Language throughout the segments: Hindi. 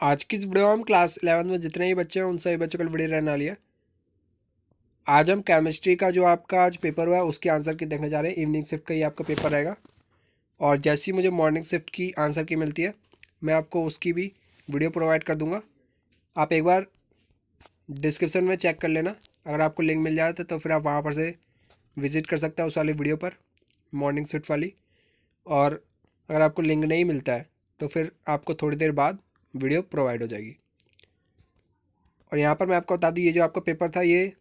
आज की इस वीडियो में हम क्लास 11 में जितने ही बच्चे हैं उन सभी बच्चों का वीडियो रहने वाली है। आज हम केमिस्ट्री का जो आपका आज पेपर हुआ है उसके आंसर की देखने जा रहे हैं। इवनिंग शिफ्ट का ही आपका पेपर रहेगा और जैसे ही मुझे मॉर्निंग शिफ्ट की आंसर की मिलती है मैं आपको उसकी भी वीडियो प्रोवाइड कर दूंगा। आप एक बार डिस्क्रिप्शन में चेक कर लेना, अगर आपको लिंक मिल जाए तो फिर आप वहाँ पर से विज़िट कर सकते हैं उस वाली वीडियो पर, मॉर्निंग शिफ्ट वाली। और अगर आपको लिंक नहीं मिलता है तो फिर आपको थोड़ी देर बाद वीडियो प्रोवाइड हो जाएगी। और यहाँ पर मैं आपको बता दूँ, ये जो आपका पेपर था ये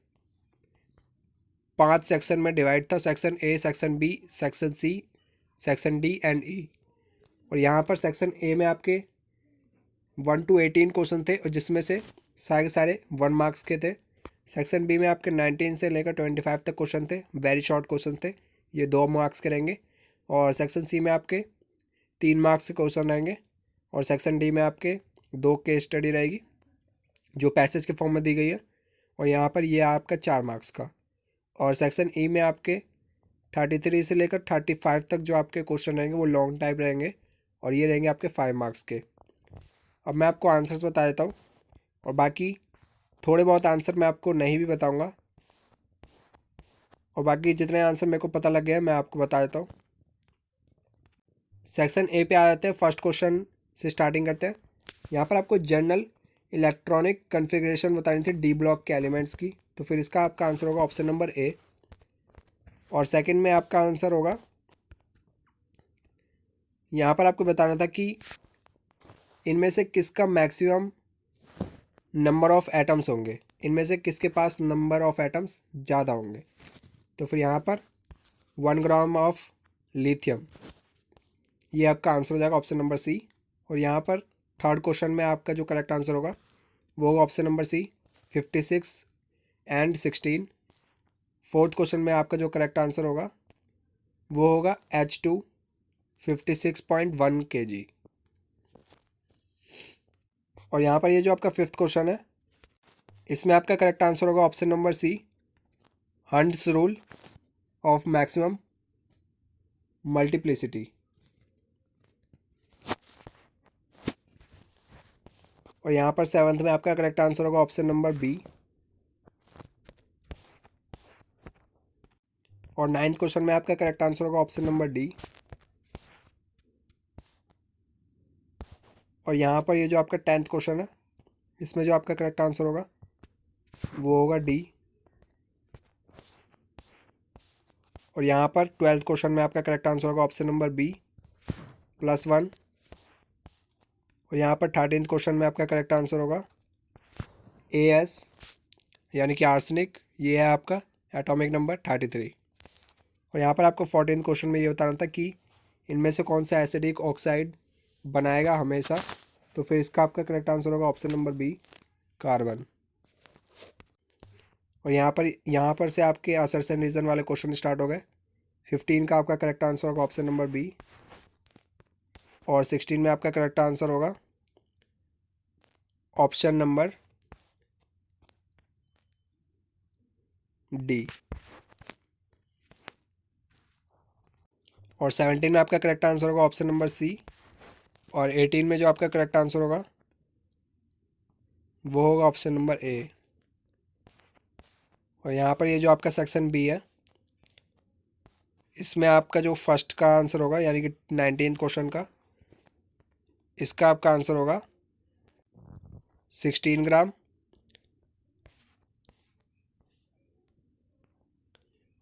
5 सेक्शन में डिवाइड था। Section A, section B, section C, section D and E. और यहाँ पर सेक्शन ए में आपके 1 to 18 क्वेश्चन थे और जिसमें से सारे सारे 1 मार्क्स के थे। सेक्शन बी में आपके 19 से लेकर 25 तक क्वेश्चन थे, वेरी शॉर्ट क्वेश्चन थे, ये 2 मार्क्स के रहेंगे। और सेक्शन सी में आपके 3 मार्क्स के क्वेश्चन रहेंगे। और सेक्शन डी में आपके 2 केस स्टडी रहेगी जो पैसेज के फॉर्म में दी गई है, और यहाँ पर ये आपका 4 मार्क्स का। और सेक्शन ई में आपके 33 से लेकर 35 तक जो आपके क्वेश्चन रहेंगे वो लॉन्ग टाइप रहेंगे और ये रहेंगे आपके 5 मार्क्स के। अब मैं आपको आंसर्स बता देता हूँ और बाकी थोड़े बहुत आंसर मैं आपको नहीं भी बताऊँगा, और बाकी जितने आंसर मेरे को पता लग गया है मैं आपको बता देता हूँ। सेक्शन ए पे आ जाते हैं, फर्स्ट क्वेश्चन से स्टार्टिंग करते हैं। यहाँ पर आपको जनरल इलेक्ट्रॉनिक कन्फिग्रेशन बतानी थी डी ब्लॉक के एलिमेंट्स की, तो फिर इसका आपका आंसर होगा ऑप्शन नंबर ए। और सेकंड में आपका आंसर होगा, यहाँ पर आपको बताना था कि इनमें से किसका मैक्सिमम नंबर ऑफ एटम्स होंगे, इनमें से किसके पास नंबर ऑफ एटम्स ज़्यादा होंगे। तो फिर यहाँ पर 1 ग्राम ऑफ लिथियम, ये आपका आंसर हो जाएगा ऑप्शन नंबर सी। और यहाँ पर थर्ड क्वेश्चन में आपका जो करेक्ट आंसर होगा वो होगा option number C, 56 and 16। Fourth question में आपका जो करेक्ट आंसर होगा वो होगा H2 56.1 kg। और यहाँ पर ये जो आपका फिफ्थ क्वेश्चन है इसमें आपका करेक्ट आंसर होगा option number C, Hund's rule of maximum multiplicity. और यहाँ पर सेवंथ में आपका करेक्ट आंसर होगा ऑप्शन नंबर बी। और नाइन्थ क्वेश्चन में आपका करेक्ट आंसर होगा ऑप्शन नंबर डी। और यहाँ पर ये जो आपका 10th क्वेश्चन है इसमें जो आपका करेक्ट आंसर होगा वो होगा डी। और यहाँ पर 12th क्वेश्चन में आपका करेक्ट आंसर होगा ऑप्शन नंबर बी, +1। और यहाँ पर 13th क्वेश्चन में आपका करेक्ट आंसर होगा AS यानी कि आर्सेनिक, ये है आपका एटॉमिक नंबर 33। और यहाँ पर आपको 14th क्वेश्चन में ये बताना था कि इनमें से कौन सा एसिडिक ऑक्साइड बनाएगा हमेशा, तो फिर इसका आपका करेक्ट आंसर होगा ऑप्शन नंबर बी, कार्बन। और यहाँ पर से आपके असर्शन रीजन वाले क्वेश्चन स्टार्ट हो गए। 15 का आपका करेक्ट आंसर होगा ऑप्शन नंबर बी। और 16 में आपका करेक्ट आंसर होगा ऑप्शन नंबर डी। और 17 में आपका करेक्ट आंसर होगा ऑप्शन नंबर सी। और 18 में जो आपका करेक्ट आंसर होगा वो होगा ऑप्शन नंबर ए। और यहाँ पर ये जो आपका सेक्शन बी है इसमें आपका जो फर्स्ट का आंसर होगा यानी कि 19th क्वेश्चन का, इसका आपका आंसर होगा 16 ग्राम।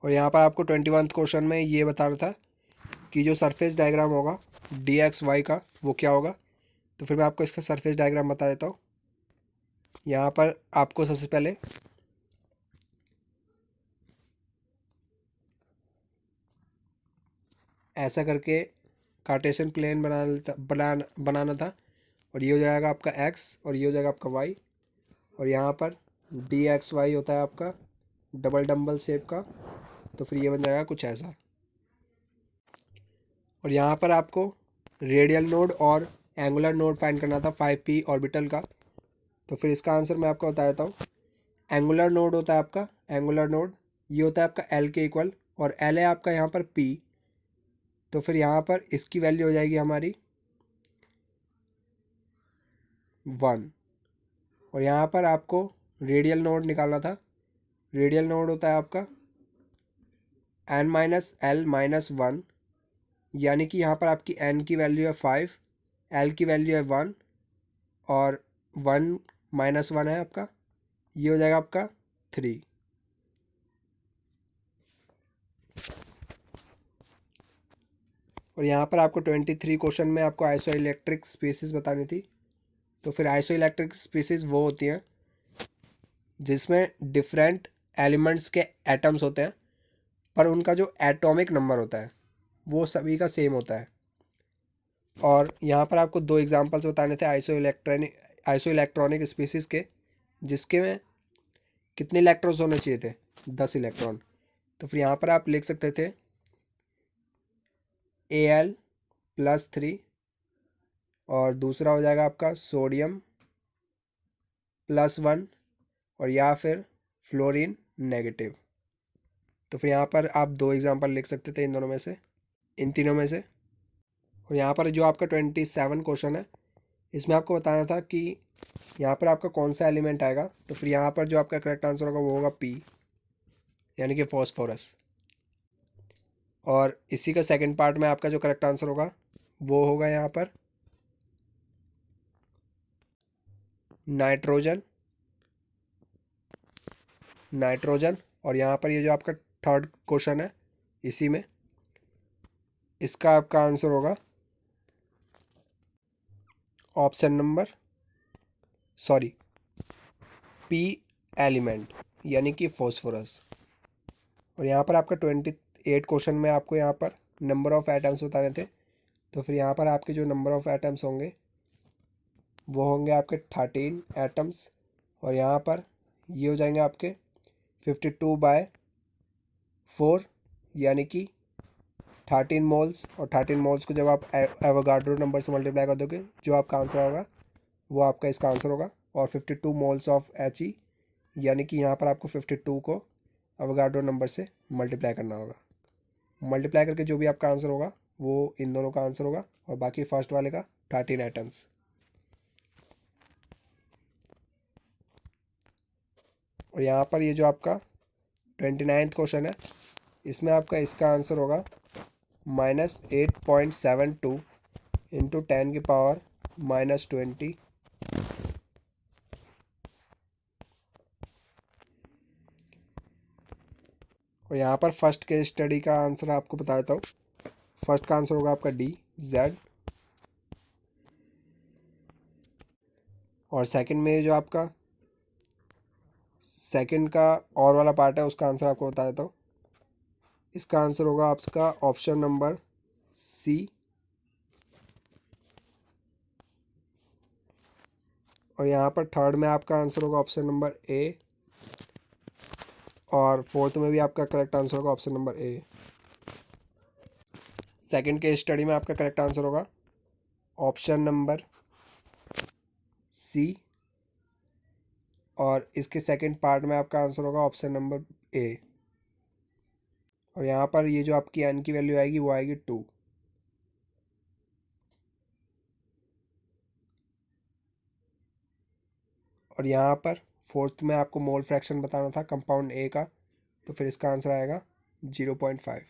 और यहाँ पर आपको 21th क्वेश्चन में ये बताना था कि जो सरफेस डायग्राम होगा DXY का वो क्या होगा। तो फिर मैं आपको इसका सरफेस डायग्राम बता देता हूँ। यहाँ पर आपको सबसे पहले ऐसा करके कार्टेशियन प्लेन बनाना था, और ये हो जाएगा आपका x और ये हो जाएगा आपका y। और यहाँ पर DXY होता है आपका डबल डम्बल शेप का, तो फिर ये बन जाएगा कुछ ऐसा। और यहाँ पर आपको रेडियल नोड और एंगुलर नोड फाइंड करना था 5p ऑर्बिटल का, तो फिर इसका आंसर मैं आपको बता देता हूँ। एंगुलर नोड होता है आपका, एंगुलर नोड ये होता है आपका L के इक्वल, और L है आपका यहाँ पर P। तो फिर यहाँ पर इसकी वैल्यू हो जाएगी हमारी 1। और यहाँ पर आपको रेडियल नोड निकालना था। रेडियल नोड होता है आपका n-l-1, यानी कि यहाँ पर आपकी n की वैल्यू है 5, l की वैल्यू है 1 और 1 -1 है आपका, ये हो जाएगा आपका 3। और यहाँ पर आपको 23 क्वेश्चन में आपको आइसो इलेक्ट्रिक स्पीसीज बतानी थी। तो फिर आइसो इलेक्ट्रिक स्पीसीज वो होती हैं जिसमें डिफरेंट एलिमेंट्स के एटम्स होते हैं, पर उनका जो एटॉमिक नंबर होता है वो सभी का सेम होता है। और यहाँ पर आपको 2 एग्जांपल्स बताने थे आइसो इलेक्ट्रॉनिक स्पीसीज के, जिसके में कितने इलेक्ट्रॉन्स होने चाहिए थे, 10 इलेक्ट्रॉन। तो फिर यहाँ पर आप लिख सकते थे Al+3 और दूसरा हो जाएगा आपका सोडियम +1 और या फिर फ्लोरीन नेगेटिव। तो फिर यहाँ पर आप 2 एग्जांपल लिख सकते थे इन दोनों में से, इन तीनों में से। और यहाँ पर जो आपका 27 क्वेश्चन है, इसमें आपको बताना था कि यहाँ पर आपका कौन सा एलिमेंट आएगा। तो फिर यहाँ पर जो आपका करेक्ट आंसर होगा वो होगा P, यानी कि फॉस्फोरस। और इसी का सेकंड पार्ट में आपका जो करेक्ट आंसर होगा वो होगा यहाँ पर नाइट्रोजन। और यहाँ पर ये जो आपका थर्ड क्वेश्चन है, इसी में इसका आपका आंसर होगा ऑप्शन नंबर P एलिमेंट, यानी कि फॉस्फोरस। और यहाँ पर आपका 28 क्वेश्चन में आपको यहाँ पर नंबर ऑफ़ एटम्स बताने थे। तो फिर यहाँ पर आपके जो नंबर ऑफ़ एटम्स होंगे वो होंगे आपके 13 एटम्स। और यहाँ पर ये हो जाएंगे आपके 52/4, यानी कि 13 मोल्स। और 13 मोल्स को जब आप एवोगाड्रो नंबर से मल्टीप्लाई कर दोगे, जो आपका आंसर होगा वो आपका इसका आंसर होगा। और 52 मोल्स ऑफ He, यानी कि यहाँ पर आपको 52 को एवोगाड्रो नंबर से मल्टीप्लाई करना होगा। मल्टीप्लाई करके जो भी आपका आंसर होगा वो इन दोनों का आंसर होगा, और बाकी फर्स्ट वाले का 13 एटम्स। और यहाँ पर ये जो आपका 29th क्वेश्चन है, इसमें आपका इसका आंसर होगा -8.72 इंटू 10⁻⁻20। और यहाँ पर फर्स्ट केस स्टडी का आंसर आपको बता देता हूँ। फर्स्ट का आंसर होगा आपका DZ। और सेकंड में जो आपका सेकंड का और वाला पार्ट है, उसका आंसर आपको बता देता हूँ। इसका आंसर होगा आपका ऑप्शन नंबर C। और यहाँ पर थर्ड में आपका आंसर होगा ऑप्शन नंबर A। और फोर्थ में भी आपका करेक्ट आंसर होगा option number A। Second case study में आपका करेक्ट आंसर होगा ऑप्शन नंबर C। और इसके सेकंड पार्ट में आपका आंसर होगा ऑप्शन नंबर A। और यहाँ पर ये जो आपकी n की वैल्यू आएगी वो आएगी 2। और यहाँ पर फोर्थ में आपको मोल फ्रैक्शन बताना था कंपाउंड A का। तो फिर इसका आंसर आएगा 0.5।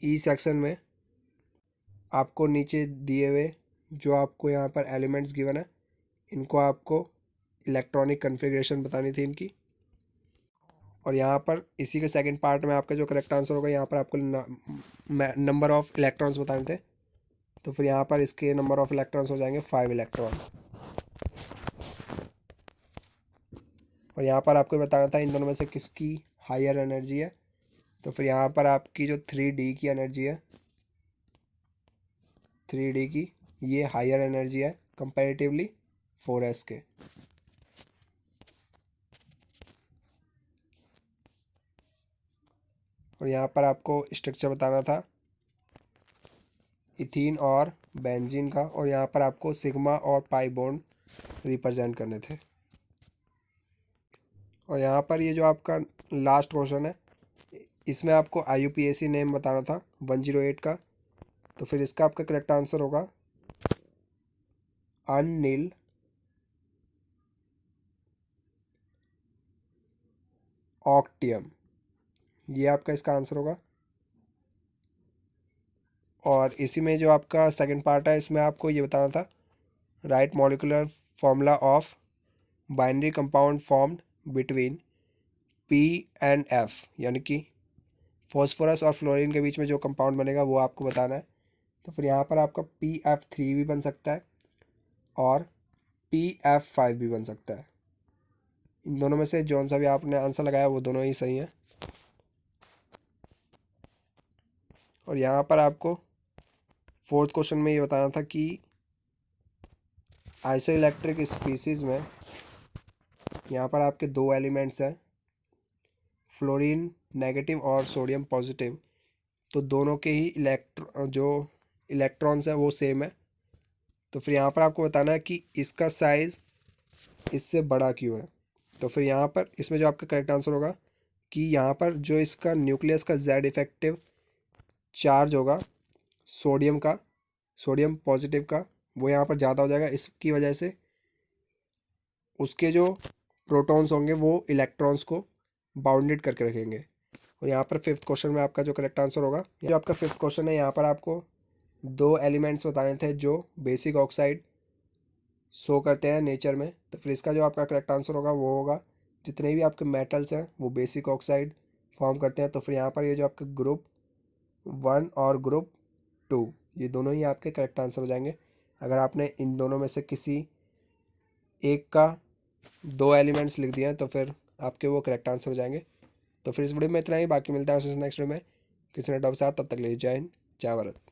ई सेक्शन में आपको नीचे दिए हुए जो आपको यहाँ पर एलिमेंट्स गिवन है, इनको आपको इलेक्ट्रॉनिक कन्फिग्रेशन बतानी थी इनकी। और यहाँ पर इसी के सेकंड पार्ट में आपका जो करेक्ट आंसर होगा, यहाँ पर आपको नंबर ऑफ़ इलेक्ट्रॉन्स बताने थे। तो फिर यहाँ पर इसके नंबर ऑफ़ इलेक्ट्रॉन्स हो जाएंगे 5 इलेक्ट्रॉन। और यहाँ पर आपको बताना था इन दोनों में से किसकी हायर एनर्जी है। तो फिर यहाँ पर आपकी जो 3D की एनर्जी है, 3D की ये हायर एनर्जी है कंपैरेटिवली 4s के। और यहाँ पर आपको स्ट्रक्चर बताना था इथीन और बेंजीन का। और यहाँ पर आपको सिग्मा और पाई बॉन्ड रिप्रेजेंट करने थे। और यहाँ पर ये जो आपका लास्ट क्वेश्चन है, इसमें आपको IUPAC नेम बताना था 108 का। तो फिर इसका आपका करेक्ट आंसर होगा अनिल, ऑक्टियम, ये आपका इसका आंसर होगा। और इसी में जो आपका सेकंड पार्ट है, इसमें आपको ये बताना था, right molecular formula of binary compound formed between P and F, यानी कि फॉस्फोरस और फ्लोरीन के बीच में जो कंपाउंड बनेगा वो आपको बताना है। तो फिर यहाँ पर आपका PF3 भी बन सकता है और PF5 भी बन सकता है। इन दोनों में से जौन सा भी आपने आंसर लगाया वो दोनों ही सही है। और यहाँ पर आपको फोर्थ क्वेश्चन में ये बताना था कि आइसोइलेक्ट्रिक स्पीसीज में यहाँ पर आपके दो एलिमेंट्स हैं, फ्लोरीन नेगेटिव और सोडियम पॉजिटिव, तो दोनों के ही इलेक्ट्रॉन्स हैं वो सेम है। तो फिर यहाँ पर आपको बताना है कि इसका साइज़ इससे बड़ा क्यों है। तो फिर यहाँ पर इसमें जो आपका करेक्ट आंसर होगा कि यहाँ पर जो इसका न्यूक्लियस का Z इफेक्टिव चार्ज होगा सोडियम पॉजिटिव का, वो यहाँ पर ज़्यादा हो जाएगा। इसकी वजह से उसके जो प्रोटॉन्स होंगे वो इलेक्ट्रॉन्स को बाउंडेड करके रखेंगे। और यहाँ पर फिफ्थ क्वेश्चन में आपका जो करेक्ट आंसर होगा, जो आपका फिफ्थ क्वेश्चन है, यहाँ पर आपको दो एलिमेंट्स बताने थे जो बेसिक ऑक्साइड शो करते हैं नेचर में। तो फिर इसका जो आपका करेक्ट आंसर होगा वो होगा, जितने भी आपके मेटल्स हैं वो बेसिक ऑक्साइड फॉर्म करते हैं। तो फिर यहाँ पर ये जो आपका ग्रुप 1 और ग्रुप 2, ये दोनों ही आपके करेक्ट आंसर हो जाएंगे। अगर आपने इन दोनों में से किसी एक का दो एलिमेंट्स लिख दिए हैं तो फिर आपके वो करेक्ट आंसर हो जाएंगे। तो फिर इस वीडियो में इतना ही, बाकी मिलता है उसे नेक्स्ट वीडियो में किसी ने डाउट साथ। तब तक ले जय हिंद, जय भारत।